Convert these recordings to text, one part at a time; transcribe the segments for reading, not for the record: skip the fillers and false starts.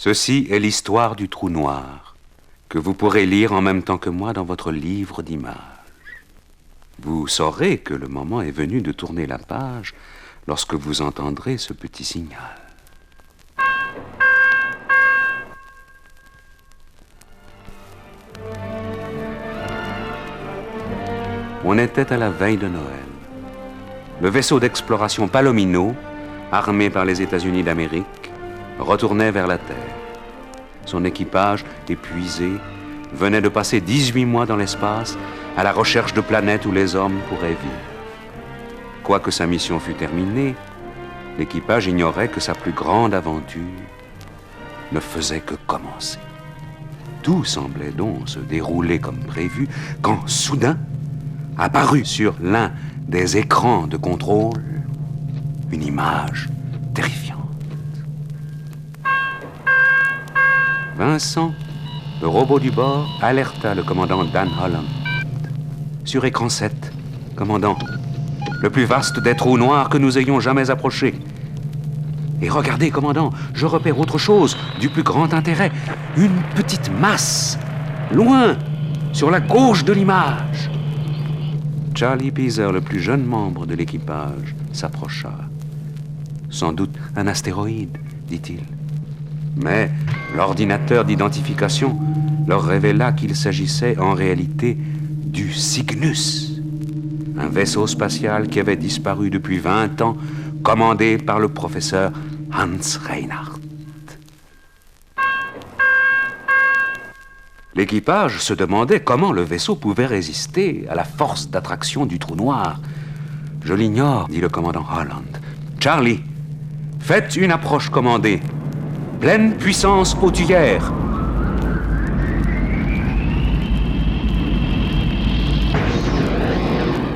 Ceci est l'histoire du trou noir, que vous pourrez lire en même temps que moi dans votre livre d'images. Vous saurez que le moment est venu de tourner la page lorsque vous entendrez ce petit signal. On était à la veille de Noël. Le vaisseau d'exploration Palomino, armé par les États-Unis d'Amérique, retournait vers la Terre. Son équipage, épuisé, venait de passer 18 mois dans l'espace à la recherche de planètes où les hommes pourraient vivre. Quoique sa mission fût terminée, l'équipage ignorait que sa plus grande aventure ne faisait que commencer. Tout semblait donc se dérouler comme prévu quand, soudain, apparut sur l'un des écrans de contrôle une image terrifiante. Vincent, le robot du bord, alerta le commandant Dan Holland. Sur écran 7, commandant, le plus vaste des trous noirs que nous ayons jamais approché. Et regardez, commandant, je repère autre chose du plus grand intérêt. Une petite masse, loin, sur la gauche de l'image. Charlie Peaser, le plus jeune membre de l'équipage, s'approcha. Sans doute un astéroïde, dit-il. Mais l'ordinateur d'identification leur révéla qu'il s'agissait en réalité du Cygnus, un vaisseau spatial qui avait disparu depuis 20 ans, commandé par le professeur Hans Reinhardt. L'équipage se demandait comment le vaisseau pouvait résister à la force d'attraction du trou noir. « Je l'ignore, » dit le commandant Holland. « Charlie, faites une approche commandée. Pleine puissance hauturière. »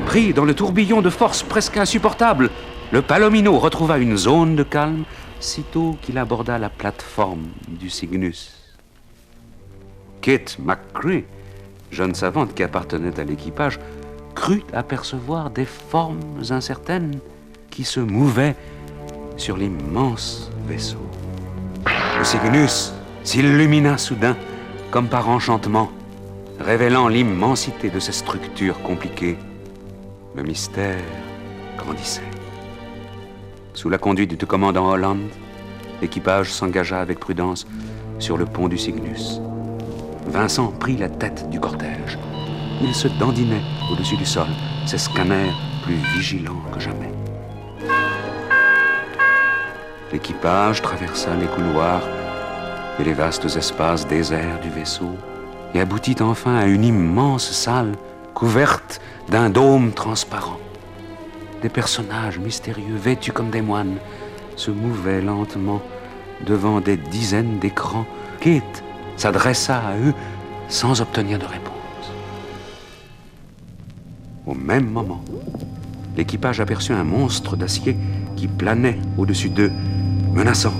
Pris dans le tourbillon de force presque insupportable, le Palomino retrouva une zone de calme sitôt qu'il aborda la plateforme du Cygnus. Kate McCree, jeune savante qui appartenait à l'équipage, crut apercevoir des formes incertaines qui se mouvaient sur l'immense vaisseau. Le Cygnus s'illumina soudain, comme par enchantement, révélant l'immensité de ces structures compliquées. Le mystère grandissait. Sous la conduite du commandant Holland, l'équipage s'engagea avec prudence sur le pont du Cygnus. Vincent prit la tête du cortège. Il se dandinait au-dessus du sol, ses scanners plus vigilants que jamais. L'équipage traversa les couloirs et les vastes espaces déserts du vaisseau et aboutit enfin à une immense salle couverte d'un dôme transparent. Des personnages mystérieux, vêtus comme des moines, se mouvaient lentement devant des dizaines d'écrans. Kate s'adressa à eux sans obtenir de réponse. Au même moment, l'équipage aperçut un monstre d'acier qui planait au-dessus d'eux, menaçant.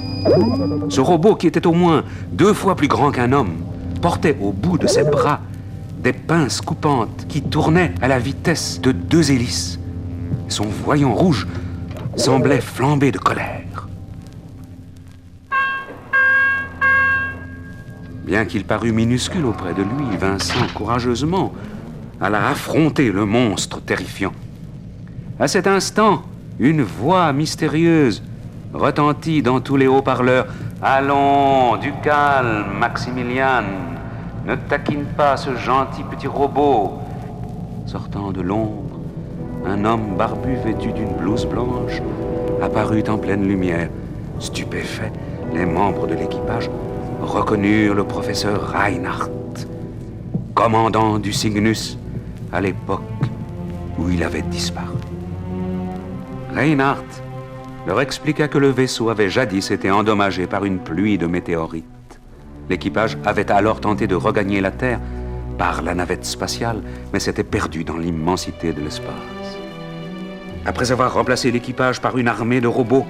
Ce robot, qui était au moins 2 fois plus grand qu'un homme, portait au bout de ses bras des pinces coupantes qui tournaient à la vitesse de 2 hélices. Son voyant rouge semblait flamber de colère. Bien qu'il parût minuscule auprès de lui, Vincent, courageusement, alla affronter le monstre terrifiant. À cet instant, une voix mystérieuse retentit dans tous les haut-parleurs. « Allons, du calme, Maximilian. Ne taquine pas ce gentil petit robot. » Sortant de l'ombre, un homme barbu vêtu d'une blouse blanche apparut en pleine lumière. Stupéfaits, les membres de l'équipage reconnurent le professeur Reinhardt, commandant du Cygnus à l'époque où il avait disparu. Reinhardt leur expliqua que le vaisseau avait jadis été endommagé par une pluie de météorites. L'équipage avait alors tenté de regagner la Terre par la navette spatiale, mais s'était perdu dans l'immensité de l'espace. Après avoir remplacé l'équipage par une armée de robots,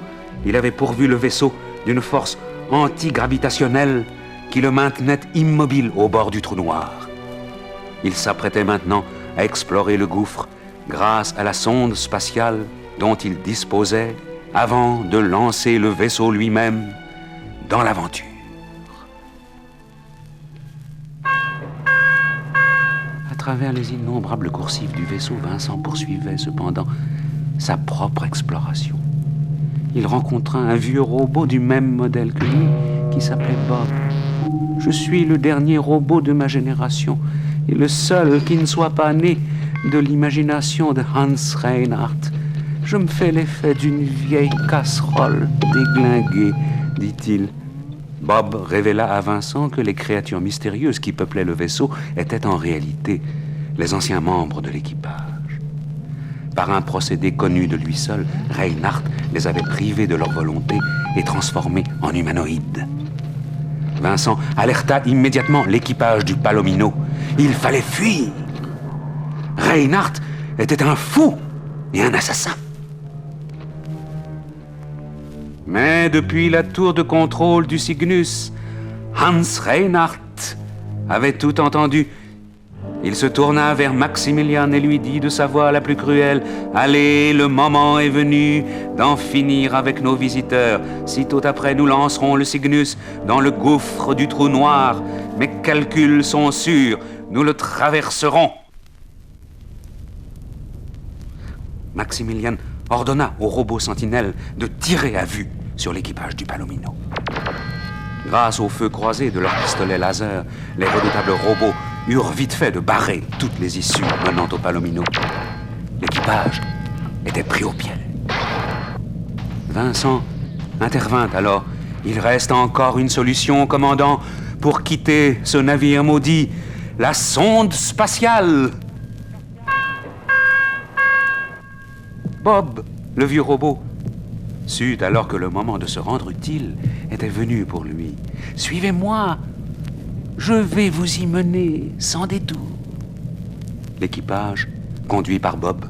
il avait pourvu le vaisseau d'une force antigravitationnelle qui le maintenait immobile au bord du trou noir. Il s'apprêtait maintenant à explorer le gouffre grâce à la sonde spatiale dont il disposait avant de lancer le vaisseau lui-même dans l'aventure. travers les innombrables coursives du vaisseau, Vincent poursuivait cependant sa propre exploration. Il rencontra un vieux robot du même modèle que lui, qui s'appelait Bob. « Je suis le dernier robot de ma génération, et le seul qui ne soit pas né de l'imagination de Hans Reinhardt. Je me fais l'effet d'une vieille casserole déglinguée, dit-il. » Bob révéla à Vincent que les créatures mystérieuses qui peuplaient le vaisseau étaient en réalité les anciens membres de l'équipage. Par un procédé connu de lui seul, Reinhardt les avait privés de leur volonté et transformés en humanoïdes. Vincent alerta immédiatement l'équipage du Palomino. Il fallait fuir. Reinhardt était un fou et un assassin. Mais depuis la tour de contrôle du Cygnus, Hans Reinhardt avait tout entendu. Il se tourna vers Maximilian et lui dit de sa voix la plus cruelle: « Allez, le moment est venu d'en finir avec nos visiteurs. Sitôt après, nous lancerons le Cygnus dans le gouffre du trou noir. Mes calculs sont sûrs, nous le traverserons. » Maximilian ordonna au robot sentinelle de tirer à vue sur l'équipage du Palomino. Grâce au feu croisé de leurs pistolets laser, les redoutables robots eurent vite fait de barrer toutes les issues menant au Palomino. L'équipage était pris au piège. Vincent intervint alors. « Il reste encore une solution, commandant, pour quitter ce navire maudit, la sonde spatiale. » Bob, le vieux robot, sut alors que le moment de se rendre utile était venu pour lui. « Suivez-moi, je vais vous y mener sans détour. » L'équipage, conduit par Bob,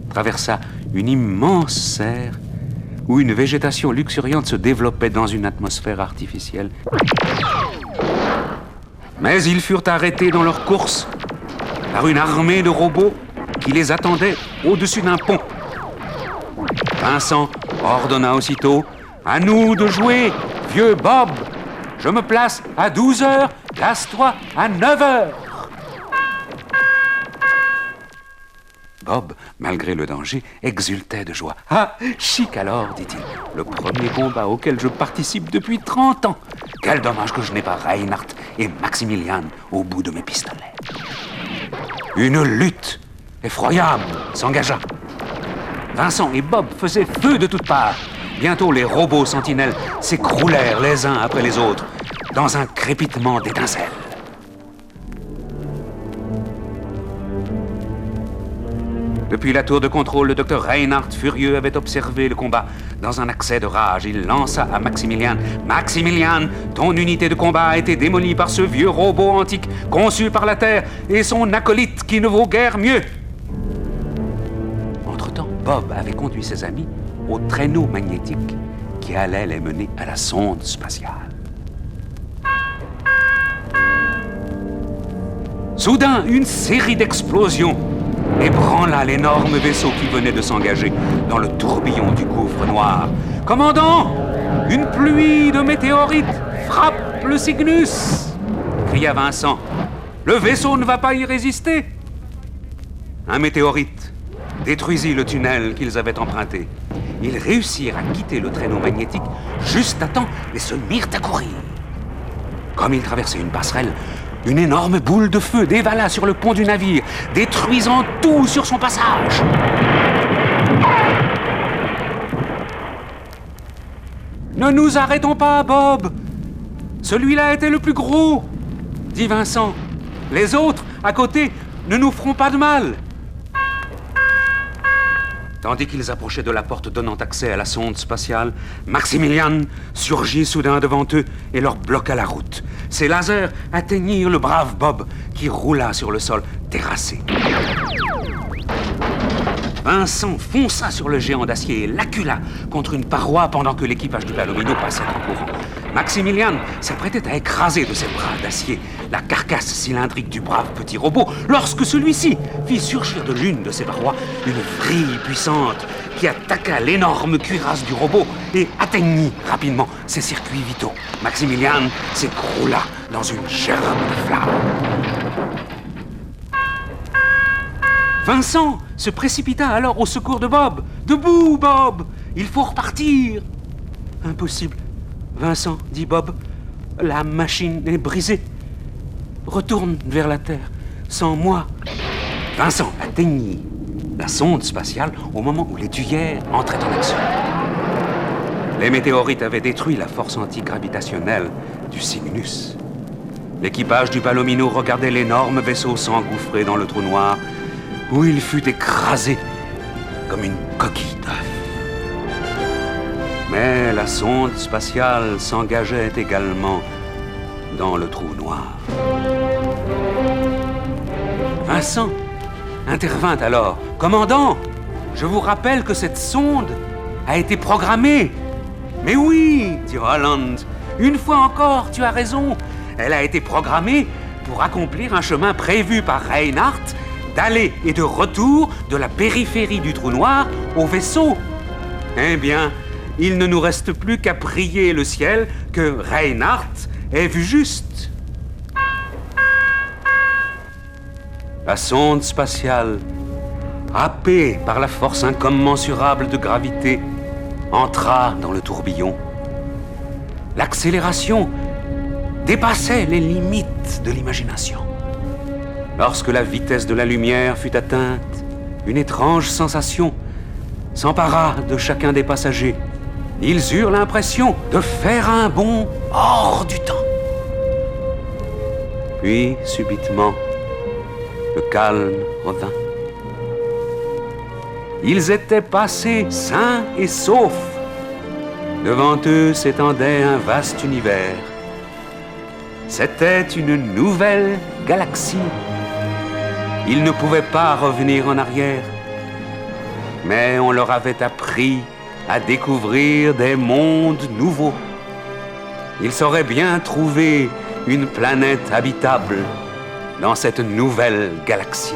traversa une immense serre où une végétation luxuriante se développait dans une atmosphère artificielle. Mais ils furent arrêtés dans leur course par une armée de robots qui les attendait au-dessus d'un pont. Vincent ordonna aussitôt: « À nous de jouer, vieux Bob. Je me place à 12 heures, place-toi à 9 heures. » Bob, malgré le danger, exultait de joie. « Ah, chic alors, dit-il, le premier combat auquel je participe depuis 30 ans. Quel dommage que je n'ai pas Reinhardt et Maximilian au bout de mes pistolets. » Une lutte effroyable s'engagea. Vincent et Bob faisaient feu de toutes parts. Bientôt, les robots sentinelles s'écroulèrent les uns après les autres dans un crépitement d'étincelles. Depuis la tour de contrôle, le docteur Reinhardt, furieux, avait observé le combat. Dans un accès de rage, il lança à Maximilian: « Maximilian, ton unité de combat a été démolie par ce vieux robot antique conçu par la Terre et son acolyte qui ne vaut guère mieux. » Entre-temps, Bob avait conduit ses amis au traîneau magnétique qui allait les mener à la sonde spatiale. Soudain, une série d'explosions ébranla l'énorme vaisseau qui venait de s'engager dans le tourbillon du gouffre noir. « Commandant, une pluie de météorites frappe le Cygnus !» cria Vincent. « Le vaisseau ne va pas y résister !» Un météorite détruisit le tunnel qu'ils avaient emprunté. Ils réussirent à quitter le traîneau magnétique juste à temps et se mirent à courir. Comme ils traversaient une passerelle, une énorme boule de feu dévala sur le pont du navire, détruisant tout sur son passage. « Ne nous arrêtons pas, Bob. Celui-là était le plus gros, » dit Vincent. « Les autres, à côté, ne nous feront pas de mal. » Tandis qu'ils approchaient de la porte donnant accès à la sonde spatiale, Maximilian surgit soudain devant eux et leur bloqua la route. Ses lasers atteignirent le brave Bob, qui roula sur le sol terrassé. Vincent fonça sur le géant d'acier et l'accula contre une paroi pendant que l'équipage du Palomino passait en courant. Maximilian s'apprêtait à écraser de ses bras d'acier la carcasse cylindrique du brave petit robot lorsque celui-ci fit surgir de l'une de ses parois une vrille puissante qui attaqua l'énorme cuirasse du robot et atteignit rapidement ses circuits vitaux. Maximilian s'écroula dans une gerbe de flammes. Vincent se précipita alors au secours de Bob. « Debout, Bob! Il faut repartir !»« Impossible, Vincent, dit Bob. La machine est brisée. Retourne vers la Terre, sans moi. » Vincent atteignit la sonde spatiale au moment où les tuyères entraient en action. Les météorites avaient détruit la force antigravitationnelle du Cygnus. L'équipage du Palomino regardait l'énorme vaisseau s'engouffrer dans le trou noir où il fut écrasé comme une coquille d'œuf. Mais la sonde spatiale s'engageait également dans le trou noir. Vincent intervint alors. « Commandant, je vous rappelle que cette sonde a été programmée. »« Mais oui, dit Roland, une fois encore, tu as raison. Elle a été programmée pour accomplir un chemin prévu par Reinhardt d'aller et de retour de la périphérie du trou noir au vaisseau. Eh bien, il ne nous reste plus qu'à prier le ciel que Reinhardt ait vu juste. » La sonde spatiale, happée par la force incommensurable de gravité, entra dans le tourbillon. L'accélération dépassait les limites de l'imagination. Lorsque la vitesse de la lumière fut atteinte, une étrange sensation s'empara de chacun des passagers. Ils eurent l'impression de faire un bond hors du temps. Puis, subitement, le calme revint. Ils étaient passés sains et saufs. Devant eux s'étendait un vaste univers. C'était une nouvelle galaxie. Ils ne pouvaient pas revenir en arrière, mais on leur avait appris à découvrir des mondes nouveaux. Ils sauraient bien trouver une planète habitable dans cette nouvelle galaxie.